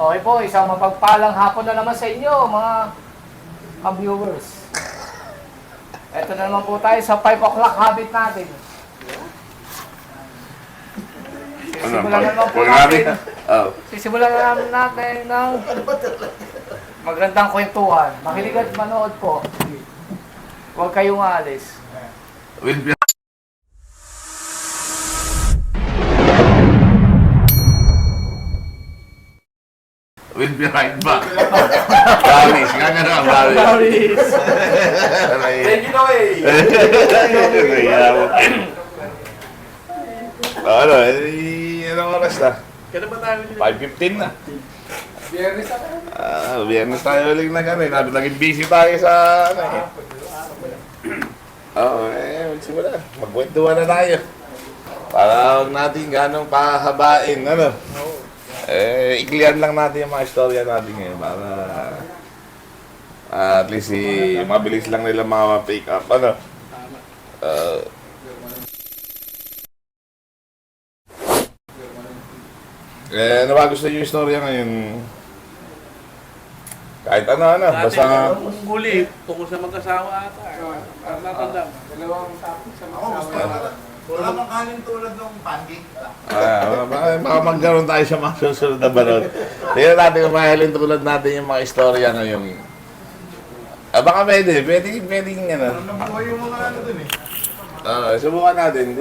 Okay po, isang mapagpalang hapon na naman sa inyo, mga ka-viewers. Ito na naman po tayo sa 5 o'clock habit natin. Sisimulan na naman po natin. Sisimulan na naman natin ng magandang kwentuhan. Makinig at manood po. Huwag kayong aalis. We'll be right back. Promise. Gagana, promise. Thank you, Noe. Ano, anong oras na? Kailan ba tayo? 5:15 na. Biyernes na tayo. Biyernes tayo ulit na gano'n. Naging busy tayo sa ano eh. Oo, magsimula. Magkwentuhan na tayo. Para huwag natin ganong pahabain, ano. I-clear lang natin yung mga istorya natin ngayon para at least mabilis lang nila ma-pick up, ano. Ano ba gusto yung istorya ngayon? Kahit ano, basta... Huli, tungkol sa mag-asawa ata. Ang natanda mo. Dalawang topic sa Wala bang kanin tulad ng pancake? Baka magkaroon tayo sa mga susunod na balon. Tingnan natin kung mahalin tulad natin yung mga istorya ngayon. Baka pwede ano. Nabuhay yung mga ano dun eh. Subukan natin.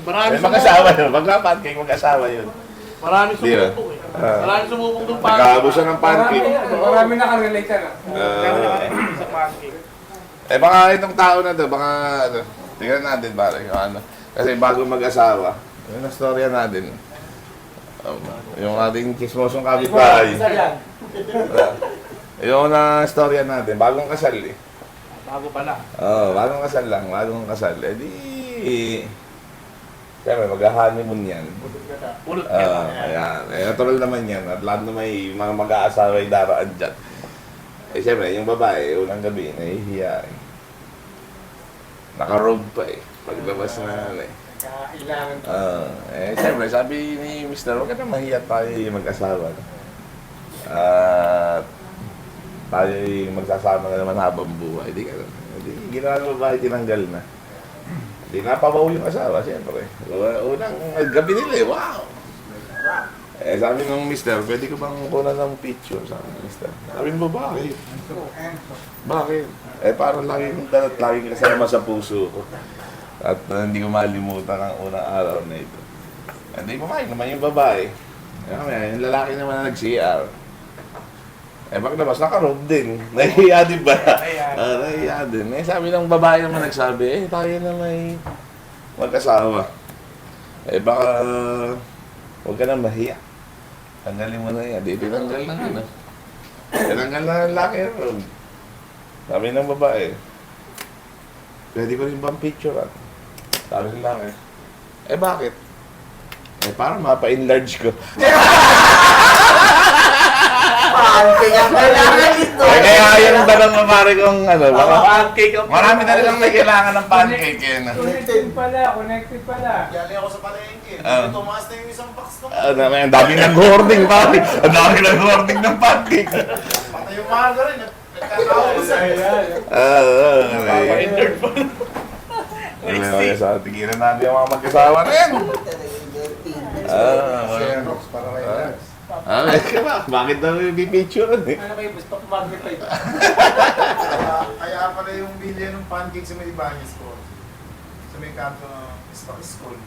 Marami mag-asawa yun. Magka-pancake, mag-asawa yun. Marami Di ba? sumubok eh. Marami sumubok ng pancake. Nagkaabusan ng pancake. Marami nakarelate ka na. Marami nakarelate sa pancake. Baka itong tao na to, baka ano. Tingnan natin pare yung ano. Kasi bago mag-asawa, yun ang storya natin. Yung ating chismosong kapitbahay. Yung na storya natin, bagong kasal eh. Bago pala. Bagong kasal lang, bagong kasal. Siyempre, mag-honeymoon yan. Ulot ka. Ayan. Natural naman yan. At lahat na may mga mag-aasawa ay daraan dyan. Siyempre, yung babae, unang gabi, nahihiya eh. Naka-robe pa eh. Paglabas na ano eh. Kailangan to. Siyempre, sabi ni Mr. Huwag ka na mahiya tayo yung mag-asawa. At tayo yung magsasama na naman habang buhay. Di ka na. Ginawa ng babae, tinanggal na. Di napabaw yung asawa, siyempre. Unang gabi nila eh, wow! Sabi ng mister, pwede ko bang kunan ng picture? Sabi ng mister. Sabi mo, bakit? Bakit? Parang laging dalat, laging kasama sa puso ko. At hindi ko malimutan ang unang araw na ito. Hindi pumayag naman yung babae. Yung lalaki naman na nag-CR. Paglabas, naka-robe din. Nahihiya din ba? Nahihiya din. Sabi ng babae naman nagsabi, tayo na may mag-asawa. Baka huwag ka na mahiya. Tanggalin mo na yan. Di tinanggal na ano. Tinanggal na ang lalaki yung robe. Sabi ng babae, pwede ko rin bang picture at? Sabi ng lalaki, bakit? Para mapa-enlarge ko. Pancake ang kailangan ito. Kaya yung tanong mo pare kong ano, baka Pancake ang marami talagang may kailangan ng pancake yan. Connected pala. Yali ako sa palengke. Tumaas na yung isang box ng Ang dami nag-hoarding pare. Ang dami nag-hoarding ng pancake. pati yung mga rin. Nagkakausan. pa-entered pa. Tigilan natin yung mga mag-asawa na yan. Para may relax. Bakit daw yung picture eh? Ano kayo, gusto ko magnify. Kaya pala yung bilya ng pancake sa may Ibanez ko. Sa may kanto ng stock school.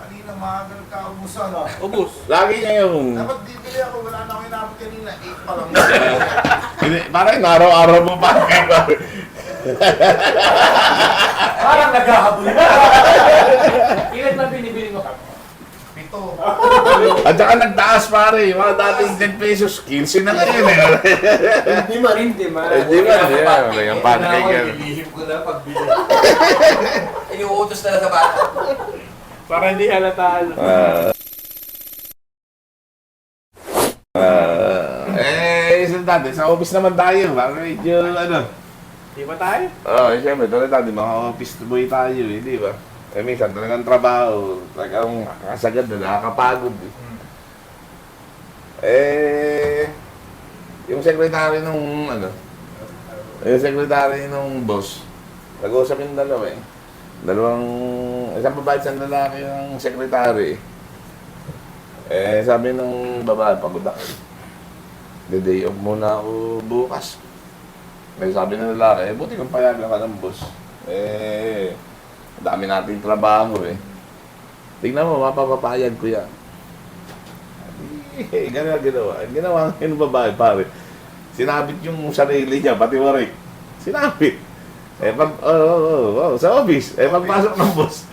Kanina maaga nagkaubusan. Ubus. Lagi niya yung... Dapat bibili ako, wala na ako inabot kanina. 8 pa lang. Parang araw-araw mo pancake pare. Parang naghahabol na. Ilan ba binibili mo ka? 7. At saka nagtaas pare, yung mga dating 10 pesos, 15 na ngayon eh. Hindi man. Hindi man, yung pancake yan. Ilihim ko na pagbili. Iniuutos na lang sa bata. Para hindi halata. Isang dati, sa office naman tayo, medyo ano. Di ba tayo? Siyempre, tulad natin, mga office boy tayo eh, di ba? Minsan talagang trabaho, talagang nakakasagad na, nakakapagod eh. secretary nung, yung secretary nung boss, nag-uusap yung dalawa eh. Isang babae at isang lalaki yung secretary. Eh, sabi nung babae, pagod ako. The-day off muna ako bukas. Eh, sabi ng lalaki, buti kung payagan ka ng boss. Eh, dami nating trabaho eh. Tingnan mo, mapapapayag ko yan. Eh, ginawa. Ginawa ng babae, pare. Sinabit yung sarili niya, pati warik. Sinabit. Eh, sa office. Eh, pagpasok ng boss.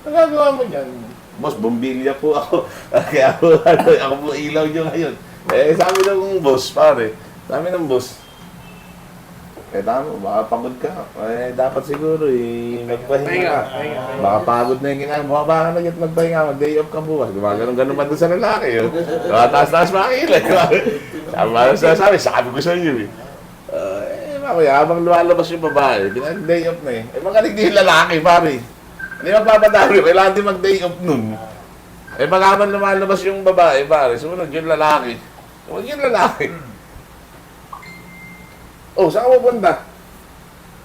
Nagagawa mo yan. Boss, bumbilya po ako. Kaya ako po ilaw nyo ngayon. Eh, sabi ng boss, pare. Sabi ng boss, tama, baka pagod ka. Eh, dapat siguro, magpahinga ka. Baka pagod na yung ginagawa. Baka ka nagit magpahinga, mag-day off ka bukas. Gumagano'n pa doon sa lalaki. Taas-taas makakilay. Sabi ko sa inyo eh. Mamaya, habang lumalabas yung babae, pinag-day off na eh. Eh, magaling din yung lalaki, pare. Hindi magpapadami, kailangan din mag-day off nun. Eh, pag habang lumalabas yung babae, pare, sumunod yung lalaki. Sumunod yung lalaki. Oh, saan ka pupunta?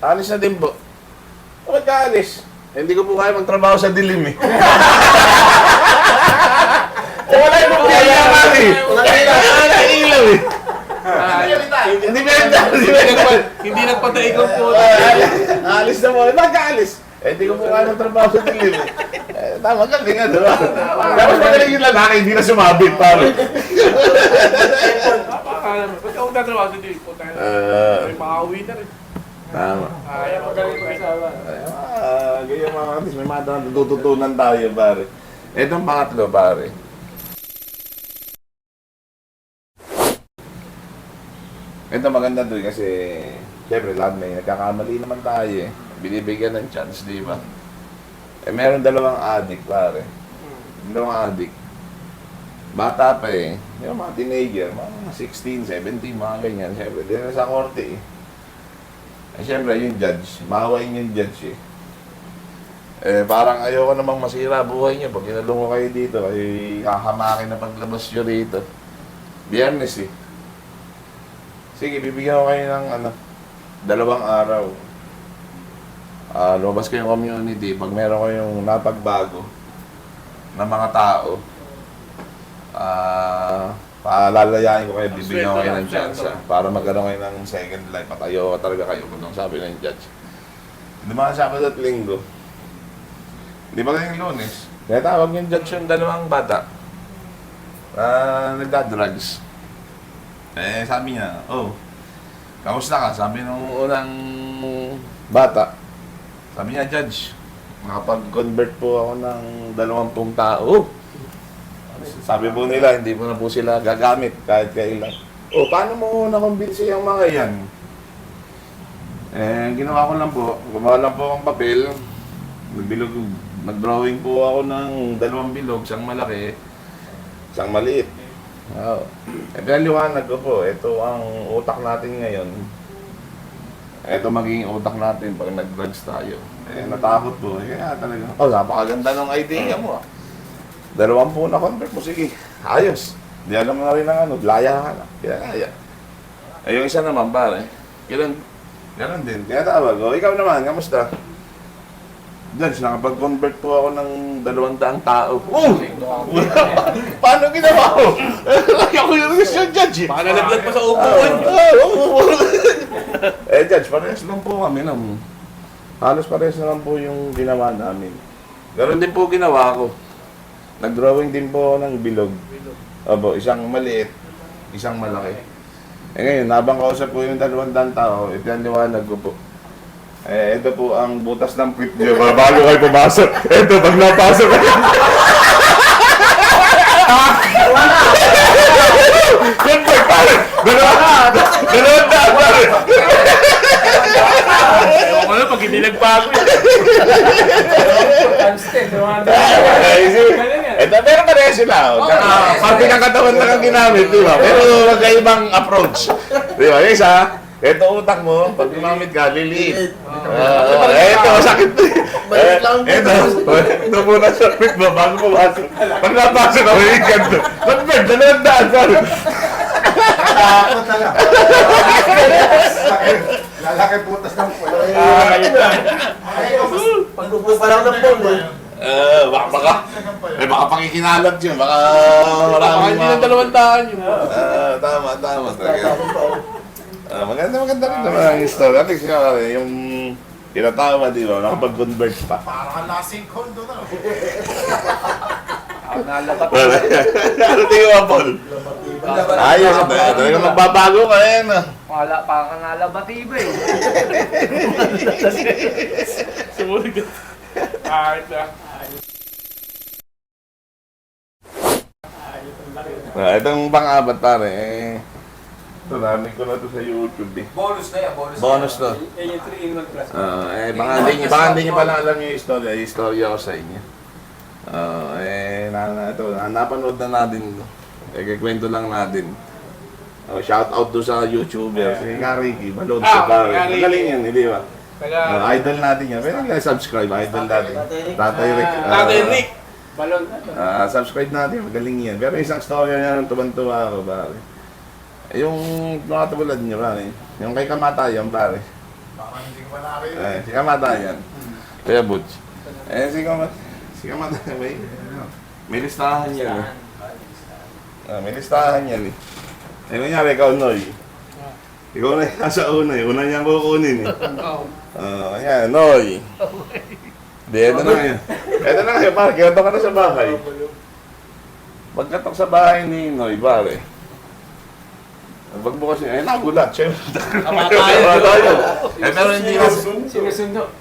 Alis na din po. Bakit ka alis? Eh, hindi ko po kaya magtrabaho sa dilim eh. Wala yung problema, pare. Wala yung ilaw eh. Hindi nagpataig ang po. Alis na mo. Bakit ka alis? Eh, hindi ko po kaya magtrabaho sa dilim eh. Tama ka, di nga, diba? Tapos magaling yung lalaki, hindi na sumabit, pare. Ba't ako tatrabaho sa dito? May makauwi na rin. Tama. Kaya magaling ko asawa. Ganyan mga kapatid, may mga natututunan tayo, pare. Itong pangatlo, pare. Ito maganda doon kasi, siyempre, lahat may nagkakamali naman tayo eh. Binibigyan ng chance, di ba? Eh, meron dalawang addict, pare. Dalawang addict. Bata pa eh. Yung mga teenager, mga 16, 17, mga ganyan. Siyempre, di na sa korte eh. Eh, siyempre, yung judge, mahawain yung judge eh. Eh, parang ayoko namang masira buhay niyo. Pag kinalungo kayo dito, ay kakamakin na paglabas nyo rito. Biyernes eh. Sige, bibigyan ko kayo ng 2 araw. Lumabas kayong community. Pag meron kayong napagbago ng mga tao, paalalayain ko kayo, bibigyan ko kayo ng chance para magkaroon kayo ng second life at ayaw talaga kayo kung sabi ng judge. Hindi mga Sabado at Linggo. Hindi ba kayong Lunes? Kaya tawag yung judge yung dalawang bata na nagdadrugs. Eh, sabi niya, oh, kamusta ka? Sabi nung unang bata. Sabi niya, Judge, nakapag-convert po ako ng 20 tao. Sabi po nila, hindi mo na po sila gagamit kahit kailan. Oh, paano mo nakumbinsi yung mga yan? Eh, ginawa ko lang po, gumawa lang po akong papel. Nag-drawing po ako ng 2 bilog, isang malaki, isang maliit. Oh. Eh, pinaliwanag ko po, ito ang utak natin ngayon. Ito magiging utak natin pag nag-drugs tayo. Eh, natakot po. Eh, kaya talaga. Oh, napakaganda ng idea mo ah. 20 na convert mo, sige. Ayos. Di alam mo na rin ng laya ka na. Kaya. Eh, yung isa naman, pare. Ganun din. Kaya tawag. O, ikaw naman, kamusta? Judge, nakapag-convert po ako ng 200 tao. Oh! Paano ginawa ko? Ako yung judge eh. Baka nalaglag pa sa upuan. Eh, Judge, parehas lang po kami. Halos parehas na lang po yung ginawa namin. Ganon din po ginawa ko. Nag-drawing din po ako ng bilog. Abo, isang maliit, isang malaki. Eh ngayon, habang kausap ko yung 200 tao, ipinaliwanag ko po. Eh, ito po ang butas ng puwit nyo. Bago kayo pumasok. Ito, pag napasok kayo. Convert, pare! Dalawang daan, pare! Ewan ko na pag hindi nagbago yun. Ito, pero pareha sila. Parte ng katawan lang ang ginamit, di ba? Pero magkaibang approach. Di ba? Yung isa, ito utak mo, pag gumamit ka, liliit. Ito, sakit. Ito muna sa pit mo, bago pumasok. Pag napasok ako, yung ganito. Convert, 200, pare. Takot na lang. Lalaki putas ng puwet. Pagbubo pa lang ng phone eh. Baka pakikinalat yun. Baka Baka hindi ng 200 yun. Tama talaga. Maganda rin naman ang story. At least yung tinatawa, di ba? Nakapag-convert pa. Parang ka lasing condo na. Ako nalabat. Ano tingin mo, Paul? Ayos, talaga magbabago ka yan. Wala pa kang nalabatiba eh. Sumulig ka. Kahit na. Itong pang-apat pare, ito namin ko na to sa YouTube eh. Bonus na yan, bonus. Bonus to. Yan yung 3-in-1 plus. Baka hindi nyo pala alam yung istorya ko sa inyo. Napanood na natin ito. Kikwento lang natin. Shout out to sa YouTuber, si Kariki, Balod sa pare. Kariki. Magaling yan, hindi ba? Taga, Idol natin yan. Pero nga subscribe, idol natin. Tatay Rick. Tatay Rick. Balon. Subscribe natin, magaling yan. Pero isang story niya, tuwan-tuwa ako, pare. Yung mga tulad niyo, pare. Yung kay Kamatayan, pare. Parang hindi ko pa narinig. Si Kamatayan. Kaya Butch. Si Kamatayan, may listahan yan. May listahan yan eh. Kunyari, ikaw, Noy. Ikaw na yung nasa una eh. Una niyang kukunin eh. Ayan, Noy. Di, eto na ngayon. Eto na ngayon, pare. Kinatok ka na sa bahay. Pagkatok sa bahay ni Noy, pare. Pagbukas niya, nagulat. Siyempre. Kamatayan. Pero hindi na... Sinusundo.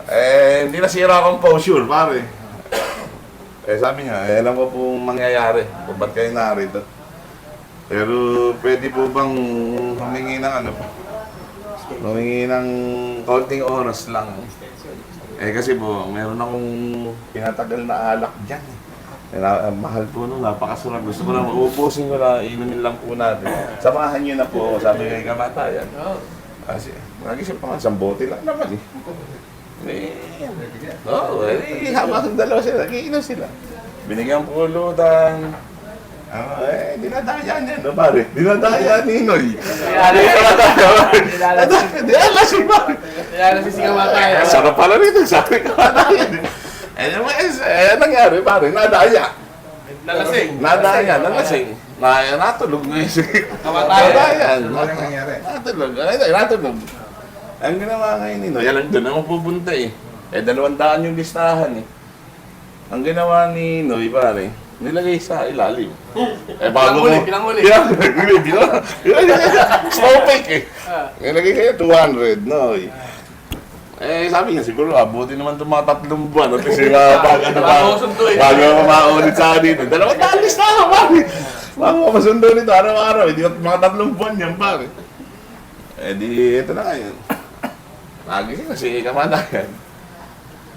Hindi nasira akong posture, pare. Sabi niya, alam ko pong mangyayari kung ba't kayo narito. Pero pwede po bang humingi ng humingi ng konting oras lang. Kasi po, meron akong pinatagal na alak dyan. Mahal po nun, napakasarap. Gusto ko na uubusin ko na, inumin lang po natin. Samahan niyo na po, sabi kay Kamatayan. Kasi, nagisip pa nga, 1 bote lang naman eh. Habang dalawa sila, nag-iinom sila. Binigyan po lutan. Dinadaya niya, no pare? Dinadaya ni Noy. Nilalasing pare. Nilalasing si Kamatayan. Sarap pala rito, sabi ko Kamatayan. Nangyari pare, nadaya. Nalasing. Nalasing. Natulog na yung Kamatayan. Natulog. Ang ginawa ngayon ni Noy, alam doon naman pupunta eh. 200 yung listahan eh. Ang ginawa ni Noy pare, nilagay sa ilalim. Pinanghuli. Snowflake eh. Nilagay kayo 200, Noy. Sabi niya, siguro abuti naman itong mga 3 buwan. At kasi bago maulit sa dito. 200 listahan pare. Bago masundo nito araw-araw. Hindi mga 3 buwan yan pare. Ito na ngayon. Nagising na si Kamatayan.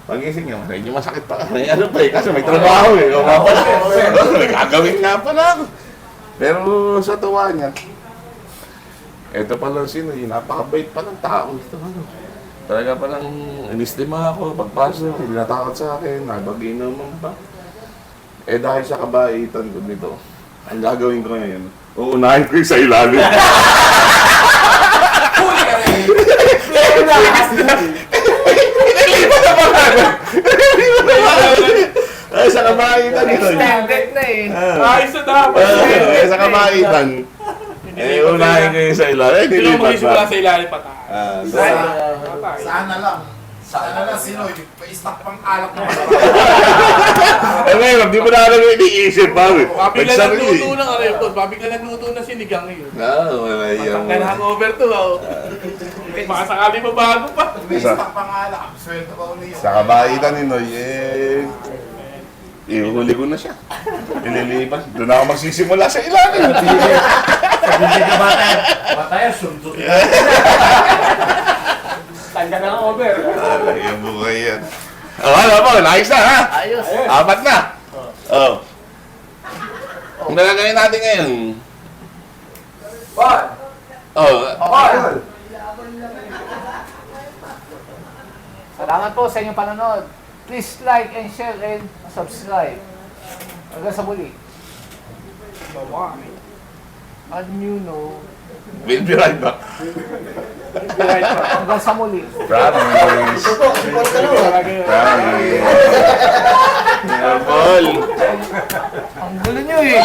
Pagising niya, medyo masakit pa kami. Ano pa eh, kasi may trabaho eh. May gagawin nga pala ako. Pero sa tuwa niya, ito pala sino, napakabait pa ng tao. Talaga palang inistima ako, pagpasok, hindi natakot sa akin, nabag-inuman pa. Dahil sa kabaitan ko nito, ang gagawin ko ngayon, uunahin ko yung sa ilalim. Huli ka rin. Ay, sa kamaitan ito. Extended na eh. Ayos na dapat. Sa kamaitan. Unahin ko yung sa ilalim. Hindi mo magsisimula sa ilalim pa tayo. Sana lang. Sana lang sino, pa-stock pang alak mo. Ngayon, di mo na alam yung iniisip, pare. Pabigla nagluto ng ano yun. Pabigla nagluto ng sinigang yun. Wala yung... Matanggal hangover to. Baka sakali pa bago pa. May stock pang alak, sweldo ka uli yun. Sa kabaitan ni Noy, ihuli ko na siya. Ililipas. Doon ako magsisimula sa ilalim. Hindi ka Kamatayan, sundutin. Tanggal na hangover. Yung buhay yan. Ano po, naayos na ha? Ayos. 4 na. Ang nagagawin natin ngayon. Salamat po sa inyong panonood. Please like and share and subscribe. Hanggang sa muli. Bawang. As you know, We'll be right back. hanggang sa muli. Promise. Ito po, support ka naman. Promise. Paul. Ang gulo nyo eh.